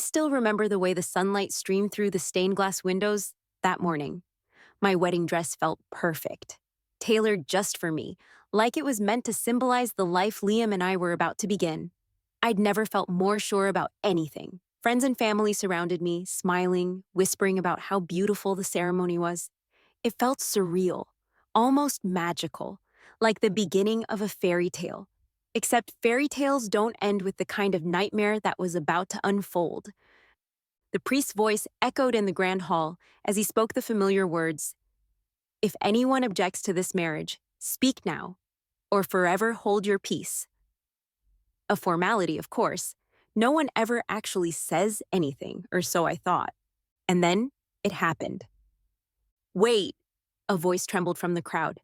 still remember the way the sunlight streamed through the stained glass windows that morning. My wedding dress felt perfect, tailored just for me, like it was meant to symbolize the life Liam and I were about to begin. I'd never felt more sure about anything. Friends and family surrounded me, smiling, whispering about how beautiful the ceremony was. It felt surreal, almost magical, like the beginning of a fairy tale. Except fairy tales don't end with the kind of nightmare that was about to unfold. The priest's voice echoed in the grand hall as he spoke the familiar words, "If anyone objects to this marriage, speak now, or forever hold your peace." A formality, of course. No one ever actually says anything, or so I thought. And then it happened. "Wait," a voice trembled from the crowd.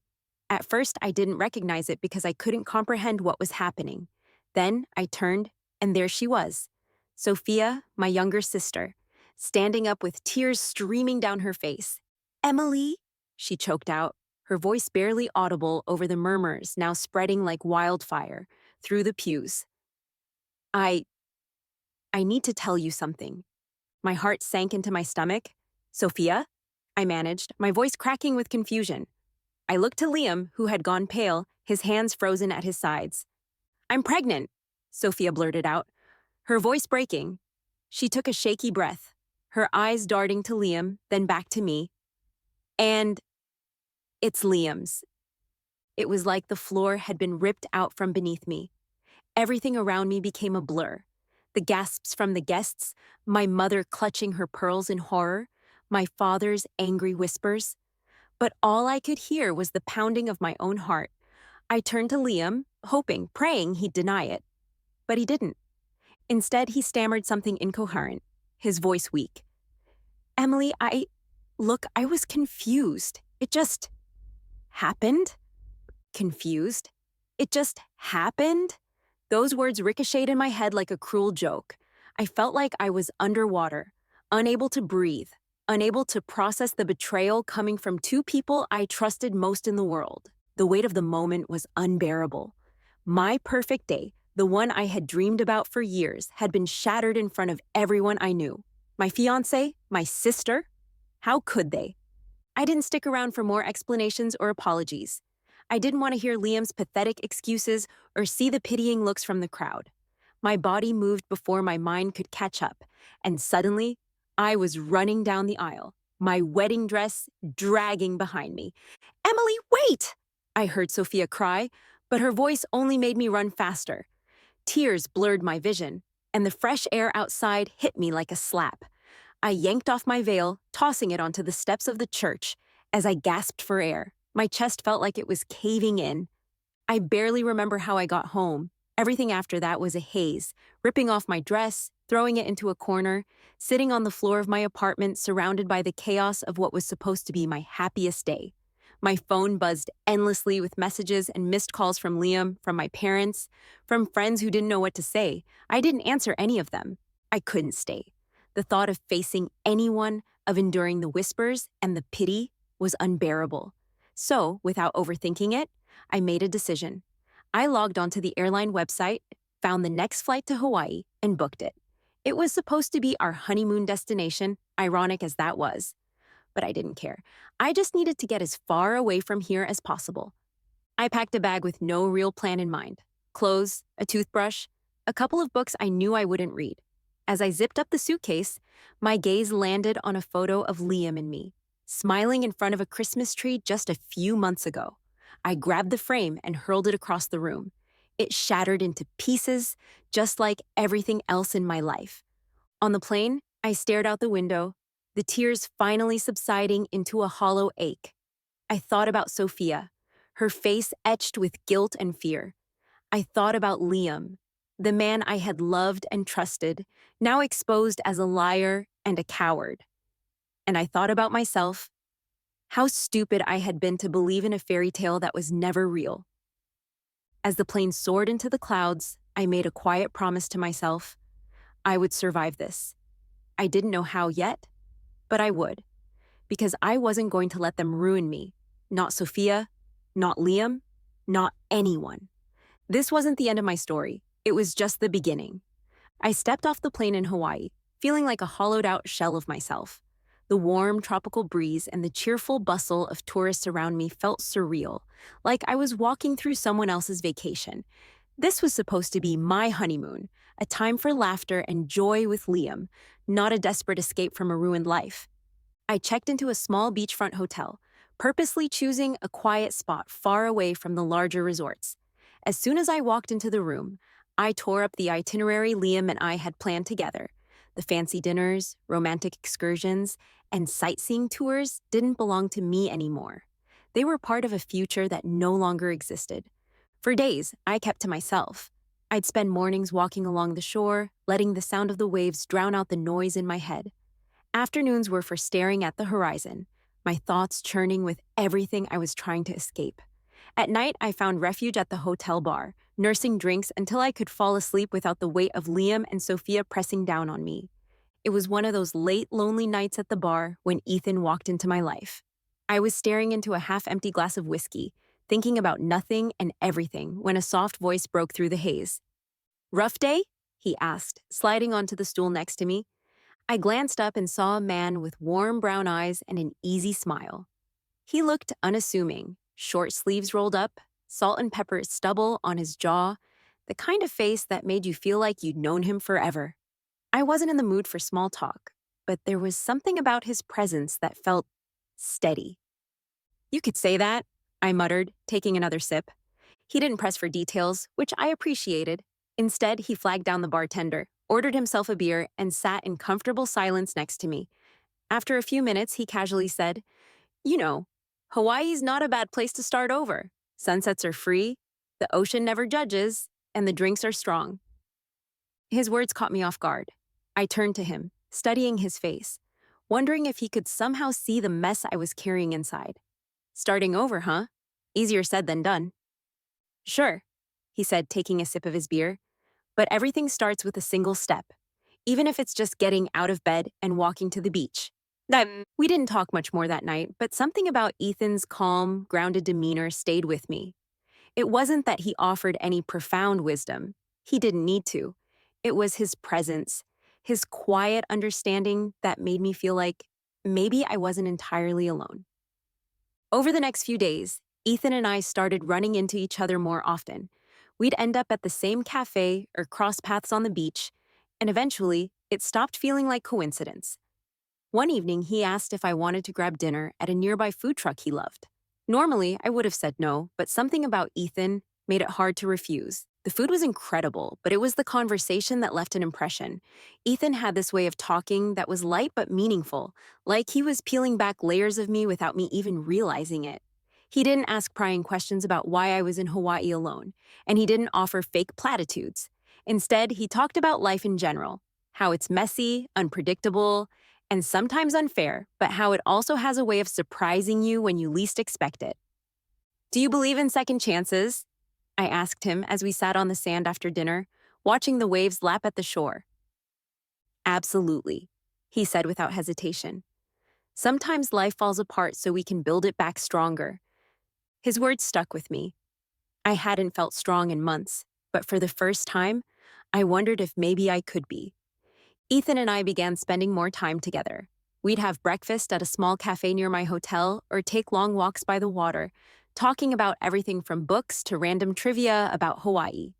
At first, I didn't recognize it because I couldn't comprehend what was happening. Then I turned, and there she was, Sophia, my younger sister, standing up with tears streaming down her face. "Emily," she choked out, her voice barely audible over the murmurs now spreading like wildfire through the pews. I need to tell you something." My heart sank into my stomach. "Sophia?" I managed, my voice cracking with confusion. I looked to Liam, who had gone pale, his hands frozen at his sides. "I'm pregnant," Sophia blurted out, her voice breaking. She took a shaky breath, her eyes darting to Liam, then back to me. "And it's Liam's." It was like the floor had been ripped out from beneath me. Everything around me became a blur. The gasps from the guests, my mother clutching her pearls in horror, my father's angry whispers. But all I could hear was the pounding of my own heart. I turned to Liam, hoping, praying he'd deny it. But he didn't. Instead, he stammered something incoherent, his voice weak. "Emily, Look, I was confused. It just happened." Confused? It just happened? Those words ricocheted in my head like a cruel joke. I felt like I was underwater, unable to breathe, unable to process the betrayal coming from two people I trusted most in the world. The weight of the moment was unbearable. My perfect day, the one I had dreamed about for years, had been shattered in front of everyone I knew. My fiancé, my sister? How could they? I didn't stick around for more explanations or apologies. I didn't want to hear Liam's pathetic excuses or see the pitying looks from the crowd. My body moved before my mind could catch up, and suddenly, I was running down the aisle, my wedding dress dragging behind me. "Emily, wait!" I heard Sophia cry, but her voice only made me run faster. Tears blurred my vision, and the fresh air outside hit me like a slap. I yanked off my veil, tossing it onto the steps of the church. As I gasped for air, my chest felt like it was caving in. I barely remember how I got home. Everything after that was a haze, ripping off my dress, throwing it into a corner, sitting on the floor of my apartment surrounded by the chaos of what was supposed to be my happiest day. My phone buzzed endlessly with messages and missed calls from Liam, from my parents, from friends who didn't know what to say. I didn't answer any of them. I couldn't stay. The thought of facing anyone, of enduring the whispers and the pity, was unbearable. So, without overthinking it, I made a decision. I logged onto the airline website, found the next flight to Hawaii, and booked it. It was supposed to be our honeymoon destination, ironic as that was. But I didn't care. I just needed to get as far away from here as possible. I packed a bag with no real plan in mind. Clothes, a toothbrush, a couple of books I knew I wouldn't read. As I zipped up the suitcase, my gaze landed on a photo of Liam and me, smiling in front of a Christmas tree just a few months ago. I grabbed the frame and hurled it across the room. It shattered into pieces, just like everything else in my life. On the plane, I stared out the window, the tears finally subsiding into a hollow ache. I thought about Sophia, her face etched with guilt and fear. I thought about Liam, the man I had loved and trusted, now exposed as a liar and a coward. And I thought about myself, how stupid I had been to believe in a fairy tale that was never real. As the plane soared into the clouds, I made a quiet promise to myself. I would survive this. I didn't know how yet, but I would, because I wasn't going to let them ruin me. Not Sophia, not Liam, not anyone. This wasn't the end of my story. It was just the beginning. I stepped off the plane in Hawaii, feeling like a hollowed out shell of myself. The warm tropical breeze and the cheerful bustle of tourists around me felt surreal, like I was walking through someone else's vacation. This was supposed to be my honeymoon, a time for laughter and joy with Liam, not a desperate escape from a ruined life. I checked into a small beachfront hotel, purposely choosing a quiet spot far away from the larger resorts. As soon as I walked into the room, I tore up the itinerary Liam and I had planned together. The fancy dinners, romantic excursions, and sightseeing tours didn't belong to me anymore. They were part of a future that no longer existed. For days, I kept to myself. I'd spend mornings walking along the shore, letting the sound of the waves drown out the noise in my head. Afternoons were for staring at the horizon, my thoughts churning with everything I was trying to escape. At night, I found refuge at the hotel bar, nursing drinks until I could fall asleep without the weight of Liam and Sophia pressing down on me. It was one of those late, lonely nights at the bar when Ethan walked into my life. I was staring into a half-empty glass of whiskey, thinking about nothing and everything when a soft voice broke through the haze. "Rough day?" he asked, sliding onto the stool next to me. I glanced up and saw a man with warm brown eyes and an easy smile. He looked unassuming, short sleeves rolled up, salt and pepper stubble on his jaw, the kind of face that made you feel like you'd known him forever. I wasn't in the mood for small talk, but there was something about his presence that felt steady. "You could say that," I muttered, taking another sip. He didn't press for details, which I appreciated. Instead, he flagged down the bartender, ordered himself a beer, and sat in comfortable silence next to me. After a few minutes, he casually said, "You know, Hawaii's not a bad place to start over. Sunsets are free, the ocean never judges, and the drinks are strong." His words caught me off guard. I turned to him, studying his face, wondering if he could somehow see the mess I was carrying inside. "Starting over, huh? Easier said than done." "Sure," he said, taking a sip of his beer. "But everything starts with a single step, even if it's just getting out of bed and walking to the beach." We didn't talk much more that night, but something about Ethan's calm, grounded demeanor stayed with me. It wasn't that he offered any profound wisdom. He didn't need to. It was his presence, his quiet understanding that made me feel like maybe I wasn't entirely alone. Over the next few days, Ethan and I started running into each other more often. We'd end up at the same cafe or cross paths on the beach, and eventually, it stopped feeling like coincidence. One evening, he asked if I wanted to grab dinner at a nearby food truck he loved. Normally, I would have said no, but something about Ethan made it hard to refuse. The food was incredible, but it was the conversation that left an impression. Ethan had this way of talking that was light but meaningful, like he was peeling back layers of me without me even realizing it. He didn't ask prying questions about why I was in Hawaii alone, and he didn't offer fake platitudes. Instead, he talked about life in general, how it's messy, unpredictable, and sometimes unfair, but how it also has a way of surprising you when you least expect it. "Do you believe in second chances?" I asked him as we sat on the sand after dinner, watching the waves lap at the shore. "Absolutely," he said without hesitation. "Sometimes life falls apart so we can build it back stronger." His words stuck with me. I hadn't felt strong in months, but for the first time, I wondered if maybe I could be. Ethan and I began spending more time together. We'd have breakfast at a small cafe near my hotel or take long walks by the water, talking about everything from books to random trivia about Hawaii.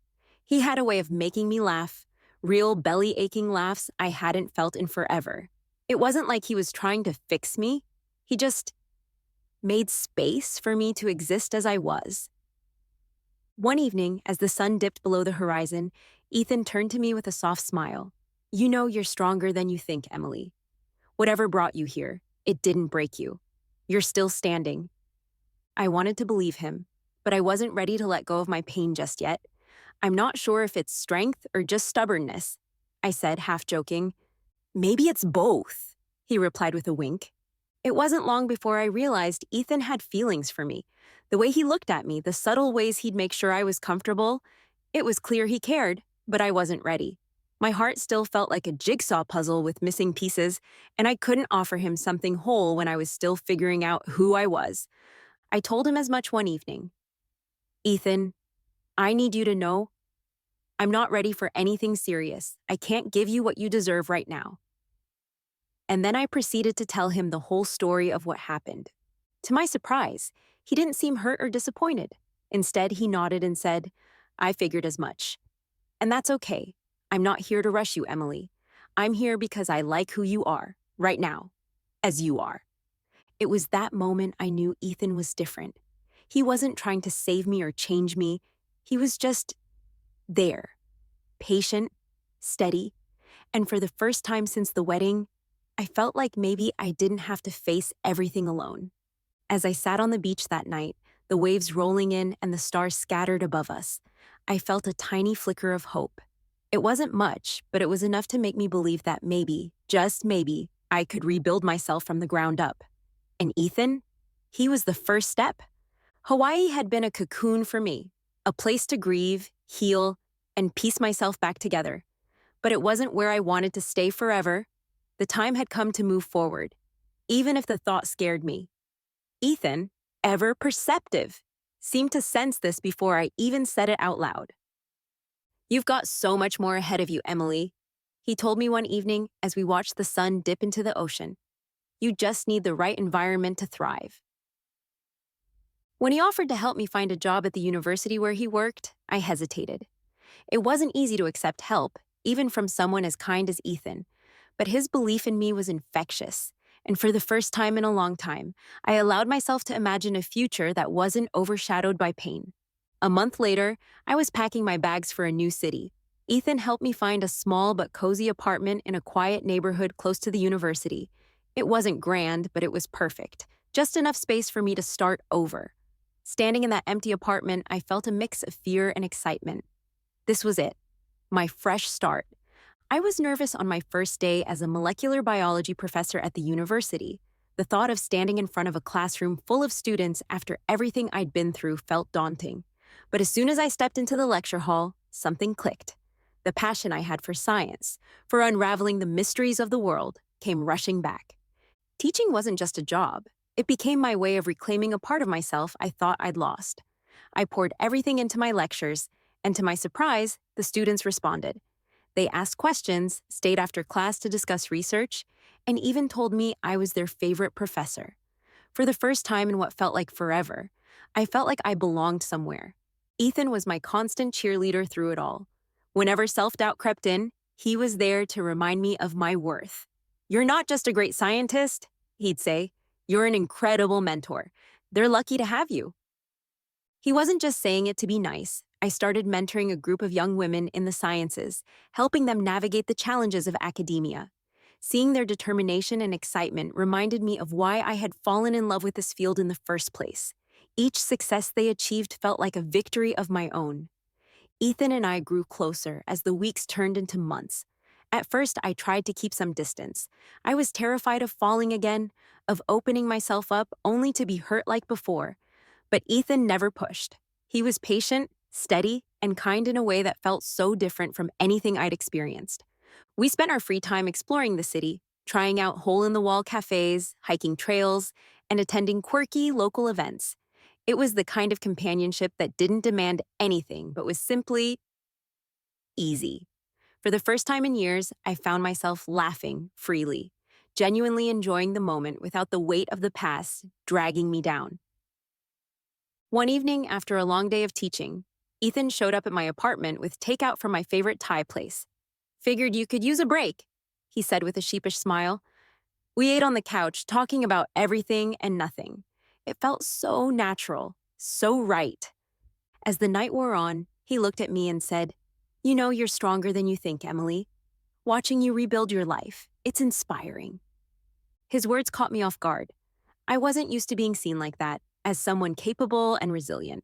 He had a way of making me laugh, real belly-aching laughs I hadn't felt in forever. It wasn't like he was trying to fix me. He just made space for me to exist as I was. One evening, as the sun dipped below the horizon, Ethan turned to me with a soft smile. "You know you're stronger than you think, Emily. Whatever brought you here, it didn't break you. You're still standing." I wanted to believe him, but I wasn't ready to let go of my pain just yet. "I'm not sure if it's strength or just stubbornness," I said, half joking. "Maybe it's both," he replied with a wink. It wasn't long before I realized Ethan had feelings for me. The way he looked at me, the subtle ways he'd make sure I was comfortable, it was clear he cared, but I wasn't ready. My heart still felt like a jigsaw puzzle with missing pieces, and I couldn't offer him something whole when I was still figuring out who I was. I told him as much one evening. "Ethan, I need you to know I'm not ready for anything serious. I can't give you what you deserve right now." And then I proceeded to tell him the whole story of what happened. To my surprise, he didn't seem hurt or disappointed. Instead, he nodded and said, "I figured as much. And that's okay. I'm not here to rush you, Emily. I'm here because I like who you are, right now, as you are." It was that moment I knew Ethan was different. He wasn't trying to save me or change me. He was just there, patient, steady, and for the first time since the wedding, I felt like maybe I didn't have to face everything alone. As I sat on the beach that night, the waves rolling in and the stars scattered above us, I felt a tiny flicker of hope. It wasn't much, but it was enough to make me believe that maybe, just maybe, I could rebuild myself from the ground up. And Ethan? He was the first step. Hawaii had been a cocoon for me, a place to grieve, heal, and piece myself back together. But it wasn't where I wanted to stay forever. The time had come to move forward, even if the thought scared me. Ethan, ever perceptive, seemed to sense this before I even said it out loud. "You've got so much more ahead of you, Emily," he told me one evening as we watched the sun dip into the ocean. "You just need the right environment to thrive." When he offered to help me find a job at the university where he worked, I hesitated. It wasn't easy to accept help, even from someone as kind as Ethan, but his belief in me was infectious, and for the first time in a long time, I allowed myself to imagine a future that wasn't overshadowed by pain. A month later, I was packing my bags for a new city. Ethan helped me find a small but cozy apartment in a quiet neighborhood close to the university. It wasn't grand, but it was perfect, just enough space for me to start over. Standing in that empty apartment, I felt a mix of fear and excitement. This was it, my fresh start. I was nervous on my first day as a molecular biology professor at the university. The thought of standing in front of a classroom full of students after everything I'd been through felt daunting. But as soon as I stepped into the lecture hall, something clicked. The passion I had for science, for unraveling the mysteries of the world, came rushing back. Teaching wasn't just a job. It became my way of reclaiming a part of myself I thought I'd lost. I poured everything into my lectures, and to my surprise, the students responded. They asked questions, stayed after class to discuss research, and even told me I was their favorite professor. For the first time in what felt like forever, I felt like I belonged somewhere. Ethan was my constant cheerleader through it all. Whenever self-doubt crept in, he was there to remind me of my worth. "You're not just a great scientist," he'd say. "You're an incredible mentor. They're lucky to have you." He wasn't just saying it to be nice. I started mentoring a group of young women in the sciences, helping them navigate the challenges of academia. Seeing their determination and excitement reminded me of why I had fallen in love with this field in the first place. Each success they achieved felt like a victory of my own. Ethan and I grew closer as the weeks turned into months. At first, I tried to keep some distance. I was terrified of falling again, of opening myself up only to be hurt like before. But Ethan never pushed. He was patient, steady, and kind in a way that felt so different from anything I'd experienced. We spent our free time exploring the city, trying out hole-in-the-wall cafes, hiking trails, and attending quirky local events. It was the kind of companionship that didn't demand anything but was simply easy. For the first time in years, I found myself laughing freely, genuinely enjoying the moment without the weight of the past dragging me down. One evening, after a long day of teaching, Ethan showed up at my apartment with takeout from my favorite Thai place. "Figured you could use a break," he said with a sheepish smile. We ate on the couch, talking about everything and nothing. It felt so natural, so right. As the night wore on, he looked at me and said, "You know you're stronger than you think, Emily. Watching you rebuild your life, it's inspiring." His words caught me off guard. I wasn't used to being seen like that, as someone capable and resilient.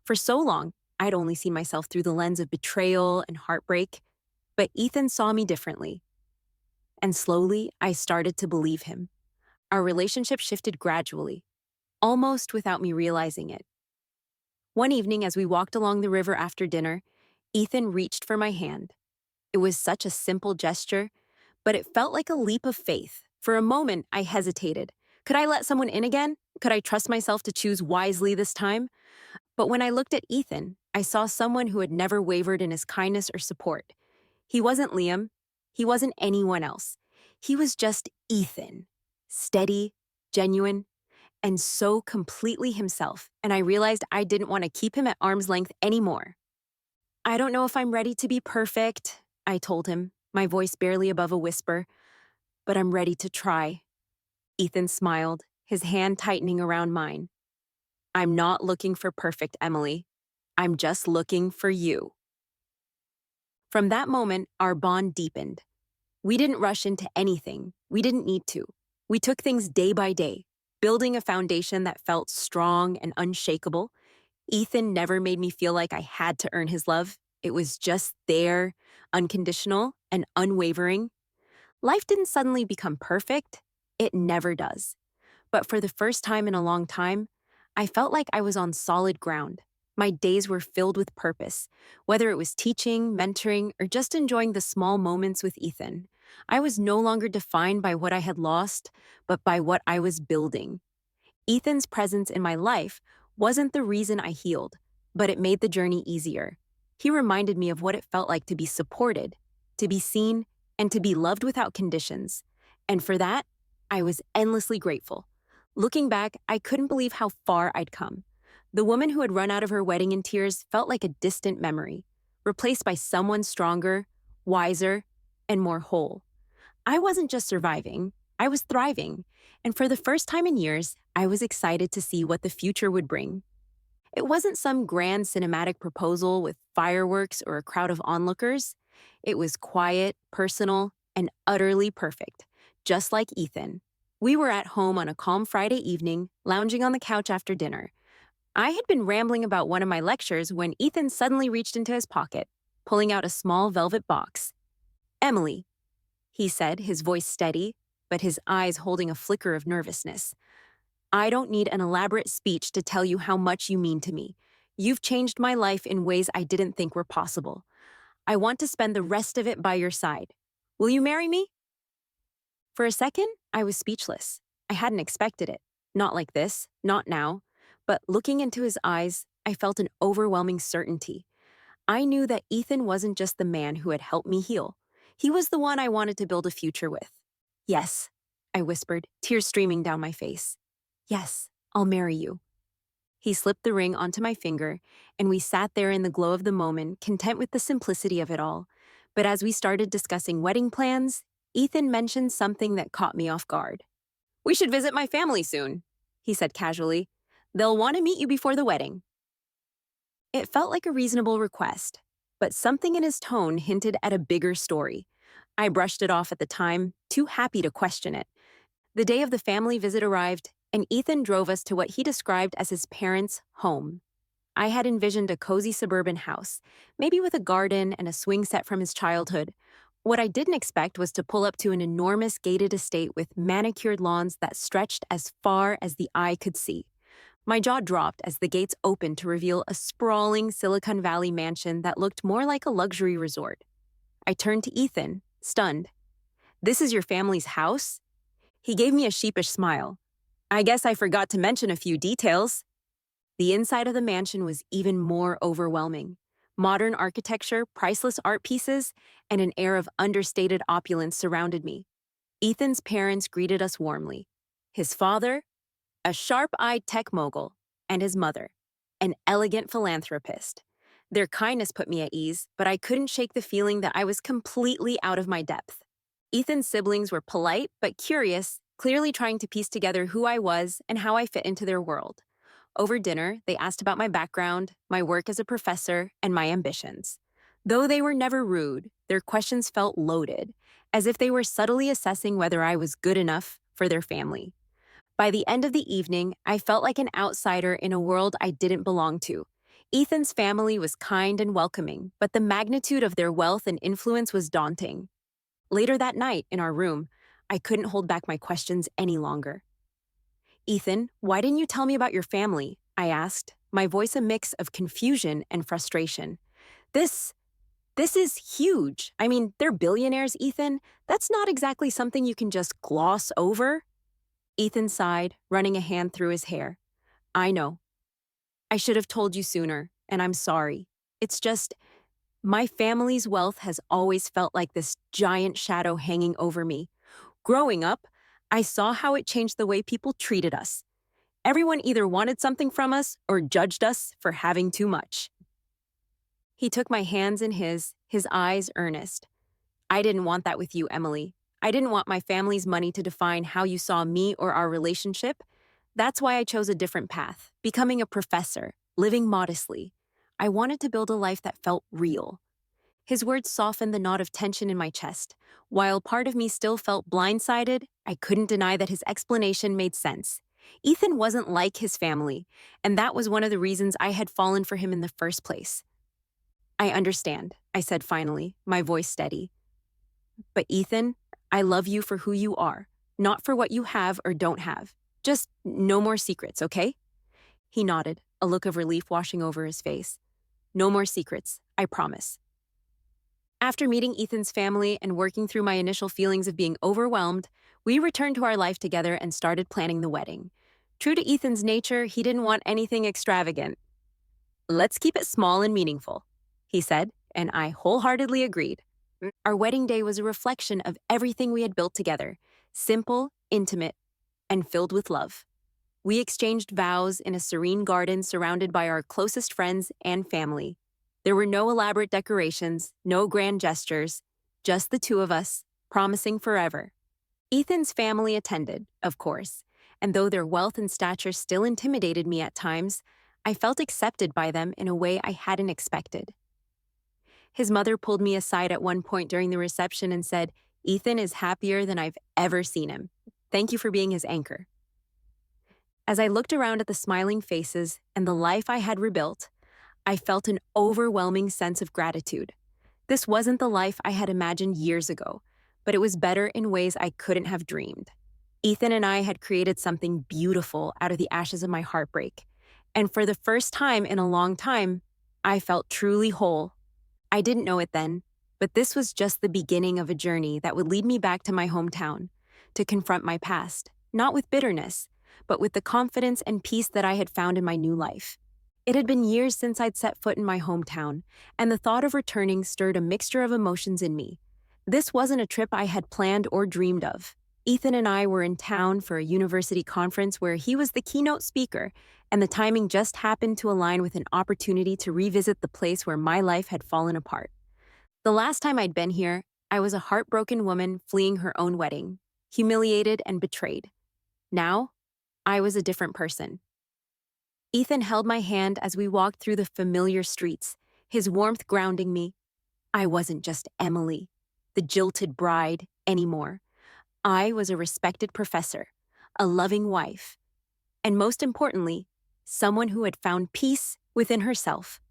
For so long, I'd only seen myself through the lens of betrayal and heartbreak, but Ethan saw me differently. And slowly, I started to believe him. Our relationship shifted gradually, almost without me realizing it. One evening, as we walked along the river after dinner, Ethan reached for my hand. It was such a simple gesture, but it felt like a leap of faith. For a moment, I hesitated. Could I let someone in again? Could I trust myself to choose wisely this time? But when I looked at Ethan, I saw someone who had never wavered in his kindness or support. He wasn't Liam. He wasn't anyone else. He was just Ethan, steady, genuine, and so completely himself, and I realized I didn't want to keep him at arm's length anymore. I don't know if I'm ready to be perfect, I told him, my voice barely above a whisper, but I'm ready to try. Ethan smiled, his hand tightening around mine. I'm not looking for perfect, Emily. I'm just looking for you. From that moment, our bond deepened. We didn't rush into anything. We didn't need to. We took things day by day, building a foundation that felt strong and unshakable. Ethan never made me feel like I had to earn his love. It was just there, unconditional and unwavering. Life didn't suddenly become perfect. It never does. But for the first time in a long time, I felt like I was on solid ground. My days were filled with purpose, whether it was teaching, mentoring, or just enjoying the small moments with Ethan. I was no longer defined by what I had lost, but by what I was building. Ethan's presence in my life wasn't the reason I healed, but it made the journey easier. He reminded me of what it felt like to be supported, to be seen, and to be loved without conditions. And for that, I was endlessly grateful. Looking back, I couldn't believe how far I'd come. The woman who had run out of her wedding in tears felt like a distant memory, replaced by someone stronger, wiser, and more whole. I wasn't just surviving, I was thriving. And for the first time in years, I was excited to see what the future would bring. It wasn't some grand cinematic proposal with fireworks or a crowd of onlookers. It was quiet, personal, and utterly perfect, just like Ethan. We were at home on a calm Friday evening, lounging on the couch after dinner. I had been rambling about one of my lectures when Ethan suddenly reached into his pocket, pulling out a small velvet box. Emily, he said, his voice steady, but his eyes holding a flicker of nervousness. I don't need an elaborate speech to tell you how much you mean to me. You've changed my life in ways I didn't think were possible. I want to spend the rest of it by your side. Will you marry me? For a second, I was speechless. I hadn't expected it. Not like this, not now. But looking into his eyes, I felt an overwhelming certainty. I knew that Ethan wasn't just the man who had helped me heal. He was the one I wanted to build a future with. Yes, I whispered, tears streaming down my face. Yes, I'll marry you. He slipped the ring onto my finger, and we sat there in the glow of the moment, content with the simplicity of it all. But as we started discussing wedding plans, Ethan mentioned something that caught me off guard. We should visit my family soon, he said casually. They'll want to meet you before the wedding. It felt like a reasonable request, but something in his tone hinted at a bigger story. I brushed it off at the time, too happy to question it. The day of the family visit arrived, and Ethan drove us to what he described as his parents' home. I had envisioned a cozy suburban house, maybe with a garden and a swing set from his childhood. What I didn't expect was to pull up to an enormous gated estate with manicured lawns that stretched as far as the eye could see. My jaw dropped as the gates opened to reveal a sprawling Silicon Valley mansion that looked more like a luxury resort. I turned to Ethan, stunned. This is your family's house? He gave me a sheepish smile. I guess I forgot to mention a few details. The inside of the mansion was even more overwhelming. Modern architecture, priceless art pieces, and an air of understated opulence surrounded me. Ethan's parents greeted us warmly. His father, a sharp-eyed tech mogul, and his mother, an elegant philanthropist. Their kindness put me at ease, but I couldn't shake the feeling that I was completely out of my depth. Ethan's siblings were polite but curious, clearly trying to piece together who I was and how I fit into their world. Over dinner, they asked about my background, my work as a professor, and my ambitions. Though they were never rude, their questions felt loaded, as if they were subtly assessing whether I was good enough for their family. By the end of the evening, I felt like an outsider in a world I didn't belong to. Ethan's family was kind and welcoming, but the magnitude of their wealth and influence was daunting. Later that night, in our room, I couldn't hold back my questions any longer. Ethan, why didn't you tell me about your family? I asked, my voice a mix of confusion and frustration. This is huge. I mean, they're billionaires, Ethan. That's not exactly something you can just gloss over. Ethan sighed, running a hand through his hair. I know. I should have told you sooner, and I'm sorry. It's just, my family's wealth has always felt like this giant shadow hanging over me. Growing up, I saw how it changed the way people treated us. Everyone either wanted something from us or judged us for having too much. He took my hands in his eyes earnest. I didn't want that with you, Emily. I didn't want my family's money to define how you saw me or our relationship. That's why I chose a different path, becoming a professor, living modestly. I wanted to build a life that felt real. His words softened the knot of tension in my chest. While part of me still felt blindsided, I couldn't deny that his explanation made sense. Ethan wasn't like his family, and that was one of the reasons I had fallen for him in the first place. I understand, I said finally, my voice steady. But Ethan, I love you for who you are, not for what you have or don't have. Just no more secrets, okay? He nodded, a look of relief washing over his face. No more secrets, I promise. After meeting Ethan's family and working through my initial feelings of being overwhelmed, we returned to our life together and started planning the wedding. True to Ethan's nature, he didn't want anything extravagant. Let's keep it small and meaningful, he said, and I wholeheartedly agreed. Our wedding day was a reflection of everything we had built together, simple, intimate, and filled with love. We exchanged vows in a serene garden surrounded by our closest friends and family. There were no elaborate decorations, no grand gestures, just the two of us, promising forever. Ethan's family attended, of course, and though their wealth and stature still intimidated me at times, I felt accepted by them in a way I hadn't expected. His mother pulled me aside at one point during the reception and said, "Ethan is happier than I've ever seen him. Thank you for being his anchor." As I looked around at the smiling faces and the life I had rebuilt, I felt an overwhelming sense of gratitude. This wasn't the life I had imagined years ago, but it was better in ways I couldn't have dreamed. Ethan and I had created something beautiful out of the ashes of my heartbreak, and for the first time in a long time, I felt truly whole. I didn't know it then, but this was just the beginning of a journey that would lead me back to my hometown, to confront my past, not with bitterness, but with the confidence and peace that I had found in my new life. It had been years since I'd set foot in my hometown, and the thought of returning stirred a mixture of emotions in me. This wasn't a trip I had planned or dreamed of. Ethan and I were in town for a university conference where he was the keynote speaker, and the timing just happened to align with an opportunity to revisit the place where my life had fallen apart. The last time I'd been here, I was a heartbroken woman fleeing her own wedding, humiliated and betrayed. Now, I was a different person. Ethan held my hand as we walked through the familiar streets, his warmth grounding me. I wasn't just Emily, the jilted bride, anymore. I was a respected professor, a loving wife, and most importantly, someone who had found peace within herself.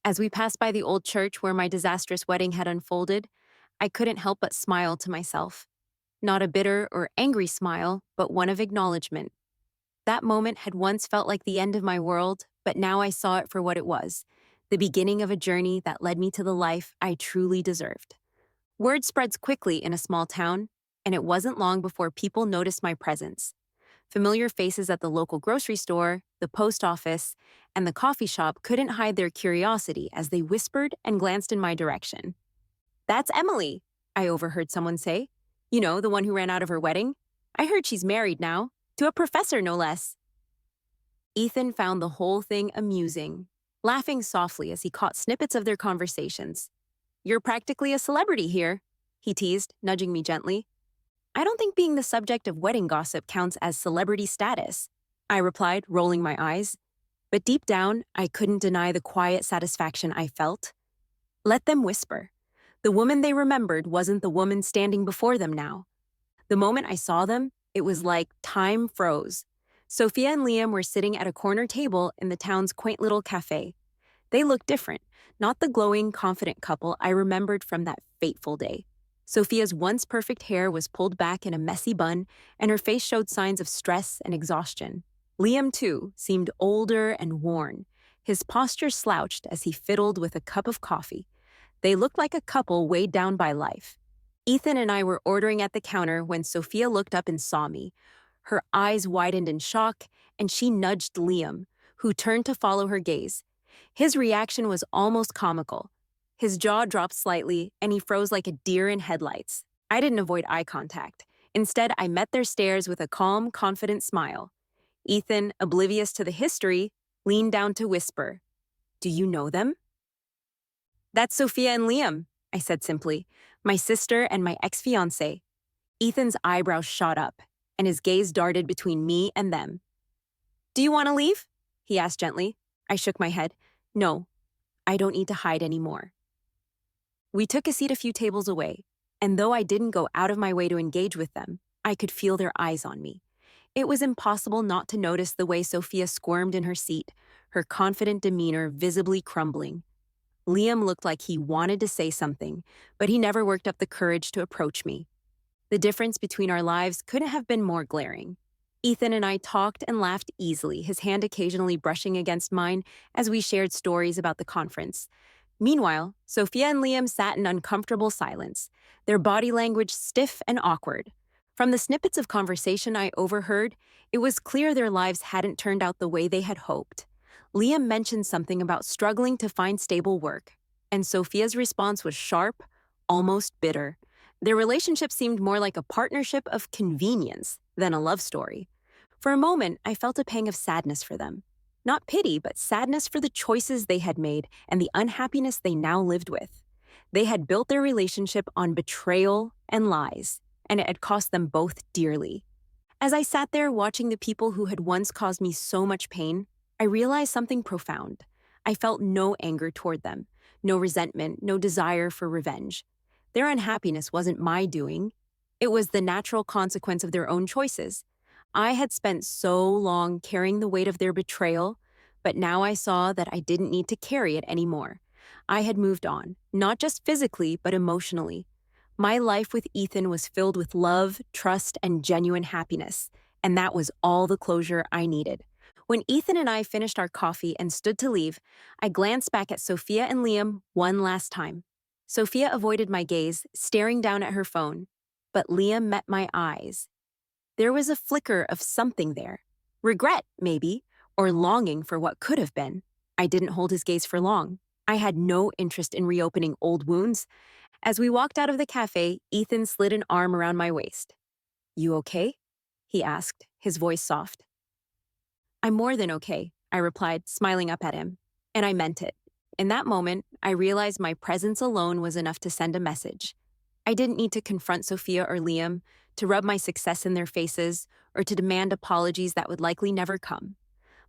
As we passed by the old church where my disastrous wedding had unfolded, I couldn't help but smile to myself. Not a bitter or angry smile, but one of acknowledgement. That moment had once felt like the end of my world, but now I saw it for what it was, the beginning of a journey that led me to the life I truly deserved. Word spreads quickly in a small town, and it wasn't long before people noticed my presence. Familiar faces at the local grocery store, the post office, and the coffee shop couldn't hide their curiosity as they whispered and glanced in my direction. "That's Emily," I overheard someone say. "You know, the one who ran out of her wedding. I heard she's married now. To a professor, no less." Ethan found the whole thing amusing, laughing softly as he caught snippets of their conversations. "You're practically a celebrity here," he teased, nudging me gently. "I don't think being the subject of wedding gossip counts as celebrity status," I replied, rolling my eyes. But deep down, I couldn't deny the quiet satisfaction I felt. Let them whisper. The woman they remembered wasn't the woman standing before them now. The moment I saw them, it was like time froze. Sophia and Liam were sitting at a corner table in the town's quaint little cafe. They looked different, not the glowing, confident couple I remembered from that fateful day. Sophia's once perfect hair was pulled back in a messy bun, and her face showed signs of stress and exhaustion. Liam, too, seemed older and worn, his posture slouched as he fiddled with a cup of coffee. They looked like a couple weighed down by life. Ethan and I were ordering at the counter when Sophia looked up and saw me. Her eyes widened in shock, and she nudged Liam, who turned to follow her gaze. His reaction was almost comical. His jaw dropped slightly, and he froze like a deer in headlights. I didn't avoid eye contact. Instead, I met their stares with a calm, confident smile. Ethan, oblivious to the history, leaned down to whisper, "Do you know them?" "That's Sophia and Liam," I said simply. "My sister and my ex-fiancé." Ethan's eyebrows shot up, and his gaze darted between me and them. "Do you want to leave?" he asked gently. I shook my head. "No, I don't need to hide anymore." We took a seat a few tables away, and though I didn't go out of my way to engage with them, I could feel their eyes on me. It was impossible not to notice the way Sophia squirmed in her seat, her confident demeanor visibly crumbling. Liam looked like he wanted to say something, but he never worked up the courage to approach me. The difference between our lives couldn't have been more glaring. Ethan and I talked and laughed easily, his hand occasionally brushing against mine as we shared stories about the conference. Meanwhile, Sophia and Liam sat in uncomfortable silence, their body language stiff and awkward. From the snippets of conversation I overheard, it was clear their lives hadn't turned out the way they had hoped. Liam mentioned something about struggling to find stable work, and Sophia's response was sharp, almost bitter. Their relationship seemed more like a partnership of convenience than a love story. For a moment, I felt a pang of sadness for them. Not pity, but sadness for the choices they had made and the unhappiness they now lived with. They had built their relationship on betrayal and lies, and it had cost them both dearly. As I sat there watching the people who had once caused me so much pain, I realized something profound. I felt no anger toward them, no resentment, no desire for revenge. Their unhappiness wasn't my doing. It was the natural consequence of their own choices. I had spent so long carrying the weight of their betrayal, but now I saw that I didn't need to carry it anymore. I had moved on, not just physically, but emotionally. My life with Ethan was filled with love, trust, and genuine happiness, and that was all the closure I needed. When Ethan and I finished our coffee and stood to leave, I glanced back at Sophia and Liam one last time. Sophia avoided my gaze, staring down at her phone, but Liam met my eyes. There was a flicker of something there. Regret, maybe, or longing for what could have been. I didn't hold his gaze for long. I had no interest in reopening old wounds. As we walked out of the cafe, Ethan slid an arm around my waist. "You okay?" he asked, his voice soft. "I'm more than okay," I replied, smiling up at him. And I meant it. In that moment, I realized my presence alone was enough to send a message. I didn't need to confront Sophia or Liam, to rub my success in their faces, or to demand apologies that would likely never come.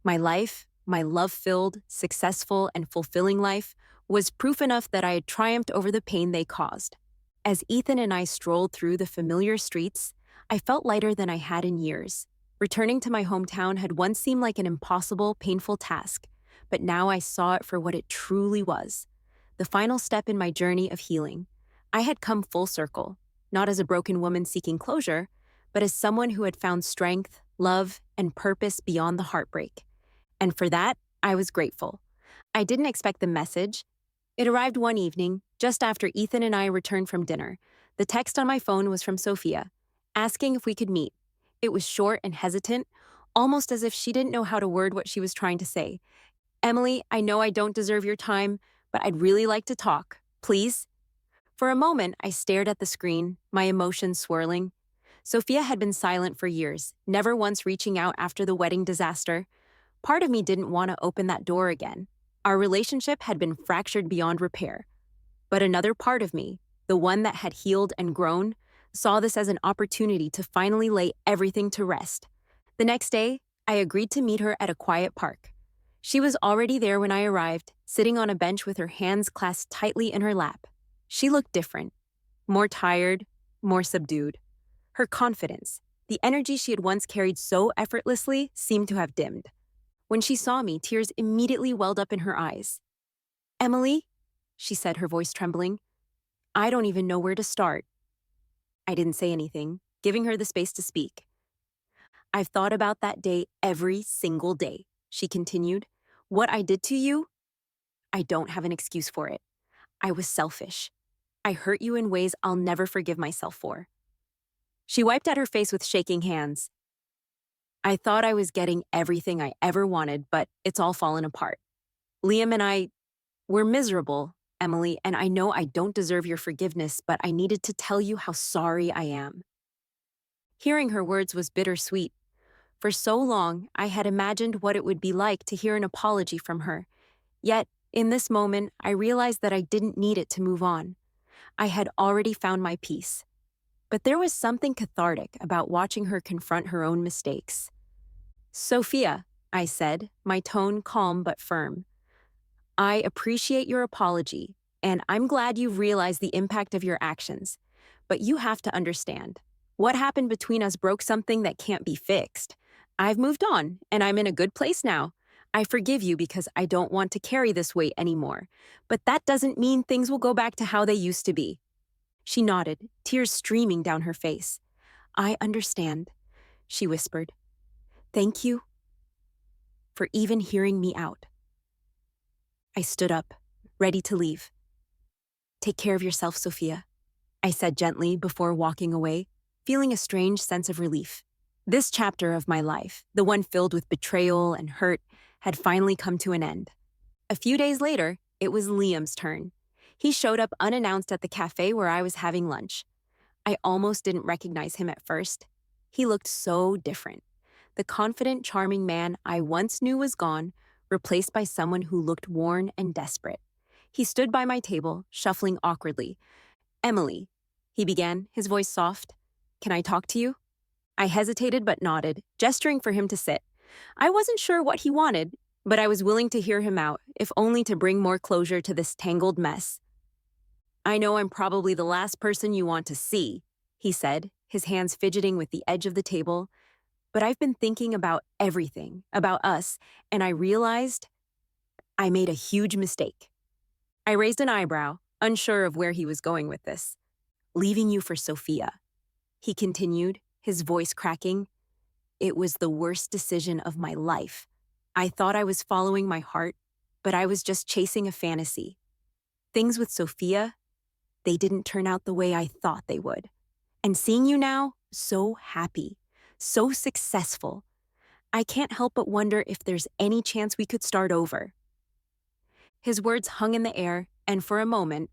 My life, my love-filled, successful, and fulfilling life, was proof enough that I had triumphed over the pain they caused. As Ethan and I strolled through the familiar streets, I felt lighter than I had in years. Returning to my hometown had once seemed like an impossible, painful task, but now I saw it for what it truly was. The final step in my journey of healing. I had come full circle, not as a broken woman seeking closure, but as someone who had found strength, love, and purpose beyond the heartbreak. And for that, I was grateful. I didn't expect the message. It arrived one evening, just after Ethan and I returned from dinner. The text on my phone was from Sophia, asking if we could meet. It was short and hesitant, almost as if she didn't know how to word what she was trying to say. "Emily, I know I don't deserve your time, but I'd really like to talk. Please?" For a moment, I stared at the screen, my emotions swirling. Sophia had been silent for years, never once reaching out after the wedding disaster. Part of me didn't want to open that door again. Our relationship had been fractured beyond repair. But another part of me, the one that had healed and grown, saw this as an opportunity to finally lay everything to rest. The next day, I agreed to meet her at a quiet park. She was already there when I arrived, sitting on a bench with her hands clasped tightly in her lap. She looked different, more tired, more subdued. Her confidence, the energy she had once carried so effortlessly, seemed to have dimmed. When she saw me, tears immediately welled up in her eyes. "Emily," she said, her voice trembling, "I don't even know where to start." I didn't say anything, giving her the space to speak. "I've thought about that day every single day," she continued. "What I did to you, I don't have an excuse for it. I was selfish. I hurt you in ways I'll never forgive myself for." She wiped at her face with shaking hands. "I thought I was getting everything I ever wanted, but it's all fallen apart. Liam and I, we're miserable, Emily, and I know I don't deserve your forgiveness, but I needed to tell you how sorry I am." Hearing her words was bittersweet. For so long, I had imagined what it would be like to hear an apology from her. Yet, in this moment, I realized that I didn't need it to move on. I had already found my peace. But there was something cathartic about watching her confront her own mistakes. "Sophia," I said, my tone calm but firm, "I appreciate your apology, and I'm glad you've realized the impact of your actions. But you have to understand, what happened between us broke something that can't be fixed. I've moved on, and I'm in a good place now. I forgive you because I don't want to carry this weight anymore. But that doesn't mean things will go back to how they used to be." She nodded, tears streaming down her face. "I understand," she whispered. "Thank you for even hearing me out." I stood up, ready to leave. "Take care of yourself, Sophia," I said gently before walking away, feeling a strange sense of relief. This chapter of my life, the one filled with betrayal and hurt, had finally come to an end. A few days later, it was Liam's turn. He showed up unannounced at the cafe where I was having lunch. I almost didn't recognize him at first. He looked so different. The confident, charming man I once knew was gone, replaced by someone who looked worn and desperate. He stood by my table, shuffling awkwardly. "Emily," he began, his voice soft. "Can I talk to you?" I hesitated but nodded, gesturing for him to sit. I wasn't sure what he wanted, but I was willing to hear him out, if only to bring more closure to this tangled mess. "I know I'm probably the last person you want to see," he said, his hands fidgeting with the edge of the table, "but I've been thinking about everything, about us, and I realized I made a huge mistake." I raised an eyebrow, unsure of where he was going with this. "Leaving you for Sophia," he continued, his voice cracking. "It was the worst decision of my life. I thought I was following my heart, but I was just chasing a fantasy. Things with Sophia, they didn't turn out the way I thought they would. And seeing you now, so happy, so successful, I can't help but wonder if there's any chance we could start over." His words hung in the air, and for a moment,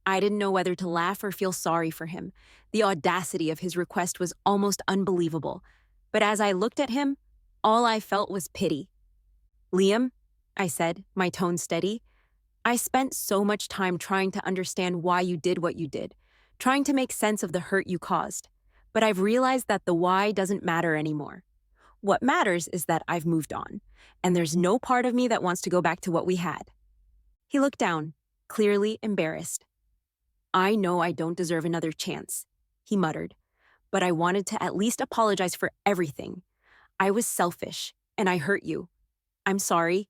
I didn't know whether to laugh or feel sorry for him. The audacity of his request was almost unbelievable. But as I looked at him, all I felt was pity. "Liam," I said, my tone steady, "I spent so much time trying to understand why you did what you did, trying to make sense of the hurt you caused. But I've realized that the why doesn't matter anymore. What matters is that I've moved on, and there's no part of me that wants to go back to what we had." He looked down, clearly embarrassed. "I know I don't deserve another chance," he muttered, "but I wanted to at least apologize for everything. I was selfish, and I hurt you. I'm sorry."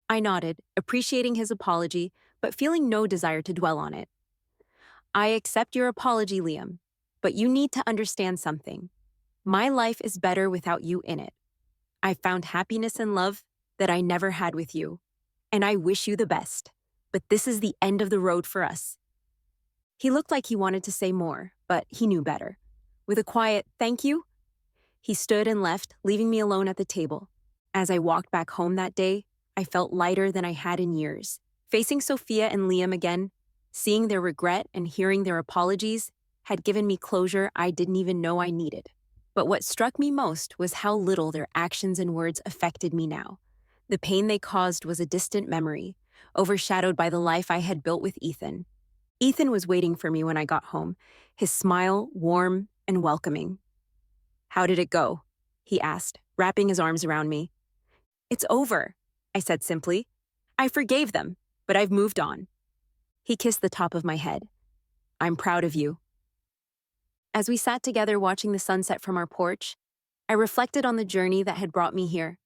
I nodded, appreciating his apology, but feeling no desire to dwell on it. "I accept your apology, Liam, but you need to understand something. My life is better without you in it. I found happiness and love that I never had with you, and I wish you the best, but this is the end of the road for us." He looked like he wanted to say more, but he knew better. With a quiet "thank you," he stood and left, leaving me alone at the table. As I walked back home that day, I felt lighter than I had in years. Facing Sophia and Liam again, seeing their regret and hearing their apologies, had given me closure I didn't even know I needed. But what struck me most was how little their actions and words affected me now. The pain they caused was a distant memory, overshadowed by the life I had built with Ethan. Ethan was waiting for me when I got home, his smile warm and welcoming. "How did it go?" he asked, wrapping his arms around me. "It's over," I said simply. "I forgave them, but I've moved on." He kissed the top of my head. "I'm proud of you." As we sat together watching the sunset from our porch, I reflected on the journey that had brought me here.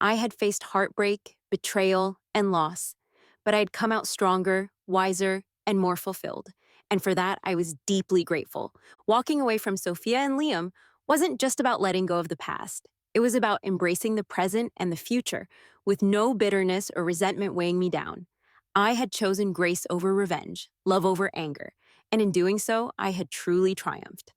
I had faced heartbreak, betrayal, and loss, but I had come out stronger, wiser, and more fulfilled. And for that, I was deeply grateful. Walking away from Sophia and Liam wasn't just about letting go of the past. It was about embracing the present and the future, with no bitterness or resentment weighing me down. I had chosen grace over revenge, love over anger, and in doing so, I had truly triumphed.